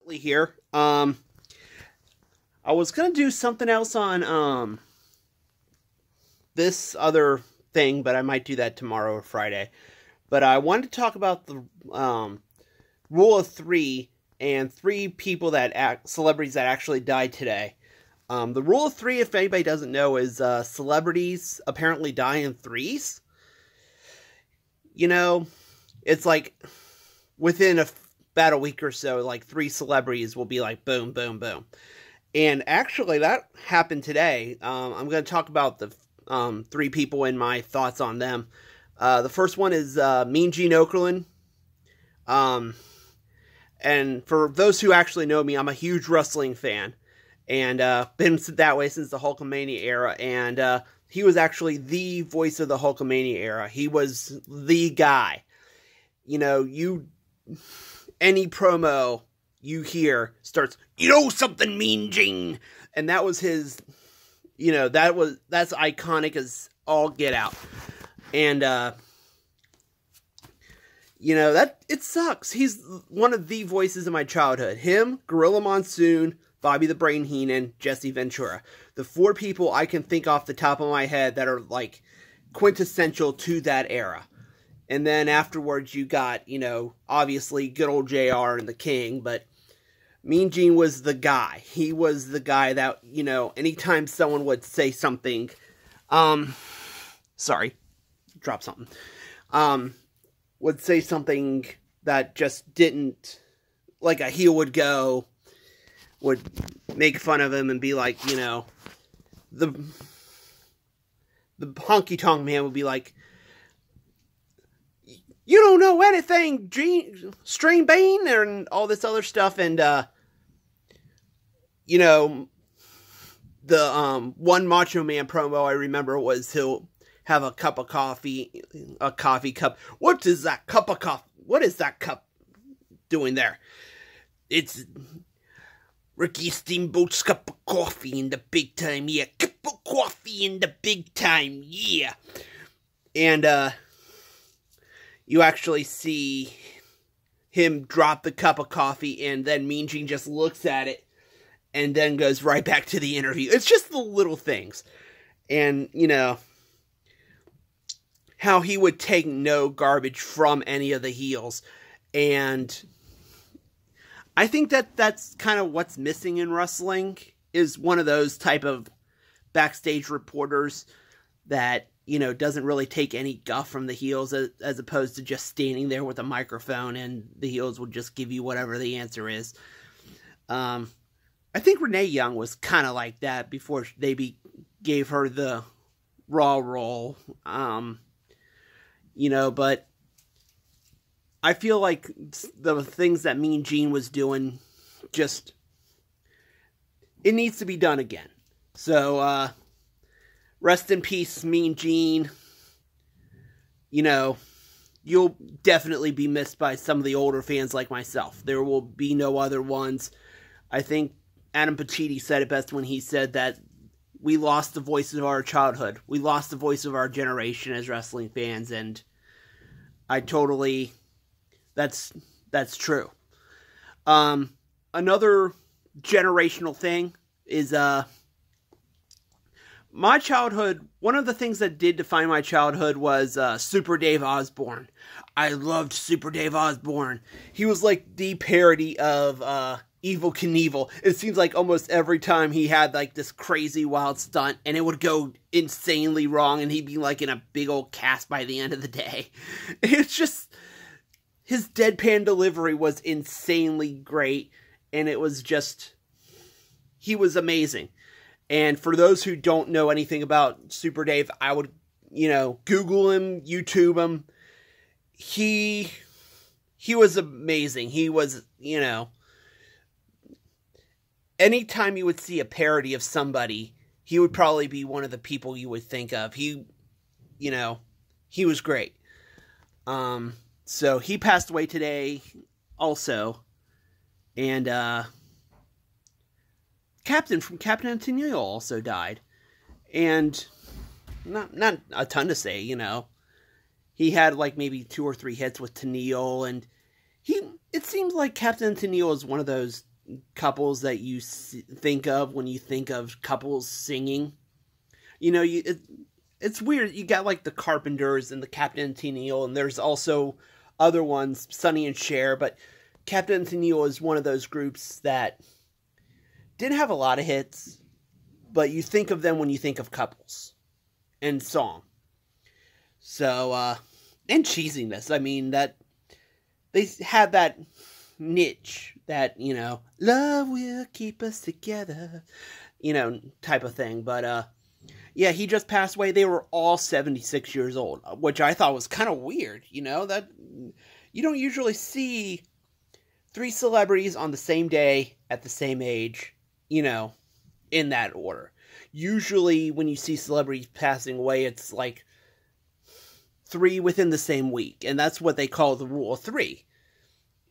Here. I was gonna do something else on this other thing, but I might do that tomorrow or Friday. But I wanted to talk about the rule of three and three people celebrities that actually died today. The rule of three, if anybody doesn't know, is celebrities apparently die in threes. You know, it's like within about a week or so, like three celebrities will be like boom, boom, boom. And actually, that happened today. I'm going to talk about the three people and my thoughts on them. The first one is Mean Gene Okerlund. And for those who actually know me, I'm a huge wrestling fan. And been that way since the Hulkamania era. And he was actually the voice of the Hulkamania era. He was the guy. You know, any promo you hear starts, you know something, Mean Gene. And that was his, you know, that's iconic as all get out. And, you know, that, it sucks. He's one of the voices of my childhood. Him, Gorilla Monsoon, Bobby the Brain Heenan, Jesse Ventura. The four people I can think off the top of my head that are, like, quintessential to that era. And then afterwards you got, you know, obviously good old JR and the King, but Mean Gene was the guy. He was the guy that, you know, anytime someone would say something, sorry, drop something, would say something that just didn't, like a heel would go, would make fun of him and be like, you know, the honky-tonk man would be like, you don't know anything, String Bean, and all this other stuff. And, you know, the one Macho Man promo I remember was he'll have a cup of coffee, a coffee cup. What is that cup of coffee? What is that cup doing there? It's Ricky Steamboat's cup of coffee in the big time, yeah. Cup of coffee in the big time, yeah. And, you actually see him drop the cup of coffee, and then Mean Gene just looks at it, and then goes right back to the interview. It's just the little things. And, you know, how he would take no garbage from any of the heels. And I think that's kind of what's missing in wrestling, is one of those type of backstage reporters that, you know, doesn't really take any guff from the heels, as opposed to just standing there with a microphone and the heels will just give you whatever the answer is. I think Renee Young was kind of like that before they gave her the Raw role. You know, but I feel like the things that Mean Gene was doing, just, it needs to be done again. So, rest in peace, Mean Gene. You know, you'll definitely be missed by some of the older fans like myself. There will be no other ones. I think Adam Pacitti said it best when he said that we lost the voice of our childhood. We lost the voice of our generation as wrestling fans, and I totally, that's true. Another generational thing is, my childhood, one of the things that did define my childhood was Super Dave Osborne. I loved Super Dave Osborne. He was like the parody of Evel Knievel. It seems like almost every time he had like this crazy wild stunt, and it would go insanely wrong, and he'd be like in a big old cast by the end of the day. It's just, his deadpan delivery was insanely great, and it was just, he was amazing. And for those who don't know anything about Super Dave, I would, you know, Google him, YouTube him. He was amazing. He was, you know, anytime you would see a parody of somebody, he would probably be one of the people you would think of. He, you know, he was great. So he passed away today also. And, Captain from Captain and Tennille also died. And not a ton to say, you know. He had like maybe 2 or 3 hits with Tennille, and it seems like Captain Tennille is one of those couples that you think of when you think of couples singing. You know, it's weird. You got like the Carpenters and the Captain and Tennille, and there's also other ones, Sonny and Cher, but Captain and Tennille is one of those groups that didn't have a lot of hits, but you think of them when you think of couples and song. So, and cheesiness. I mean, that they had that niche that, you know, love will keep us together, you know, type of thing. But, yeah, he just passed away. They were all 76 years old, which I thought was kind of weird, you know, that you don't usually see 3 celebrities on the same day at the same age, you know, in that order. Usually when you see celebrities passing away, it's like 3 within the same week, and that's what they call the rule of 3.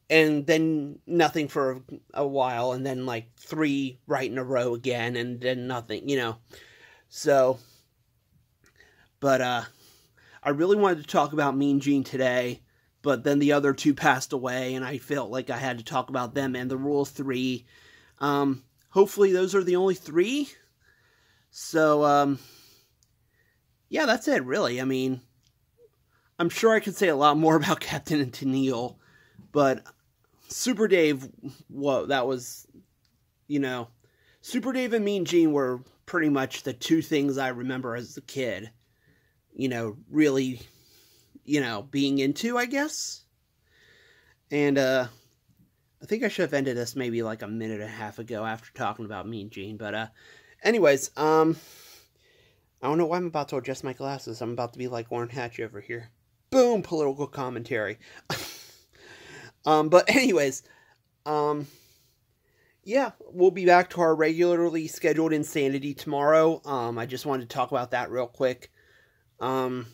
And then nothing for a while, and then like 3 right in a row again, and then nothing, you know. So, but I really wanted to talk about Mean Gene today, but then the other 2 passed away, and I felt like I had to talk about them and the rule of 3. Hopefully those are the only 3. So, yeah, that's it, really. I mean, I'm sure I could say a lot more about Captain and Tennille, but Super Dave, whoa, that was, you know, Super Dave and Mean Gene were pretty much the 2 things I remember as a kid, you know, really, you know, being into, I guess. And, I think I should have ended this maybe like a minute and a half ago after talking about Mean Gene, but, anyways, I don't know why I'm about to adjust my glasses. I'm about to be like Orrin Hatch over here. Boom, political commentary. But anyways, yeah, we'll be back to our regularly scheduled insanity tomorrow. I just wanted to talk about that real quick. And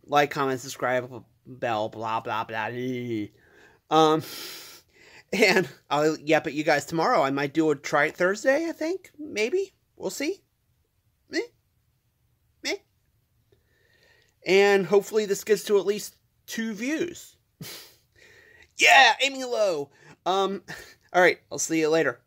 like, comment, subscribe, bell, blah, blah, blah. And I'll yap at you guys tomorrow. I might do a Try It Thursday, I think. Maybe. We'll see. Meh. And hopefully this gets to at least 2 views. Yeah, aiming low. Alright, I'll see you later.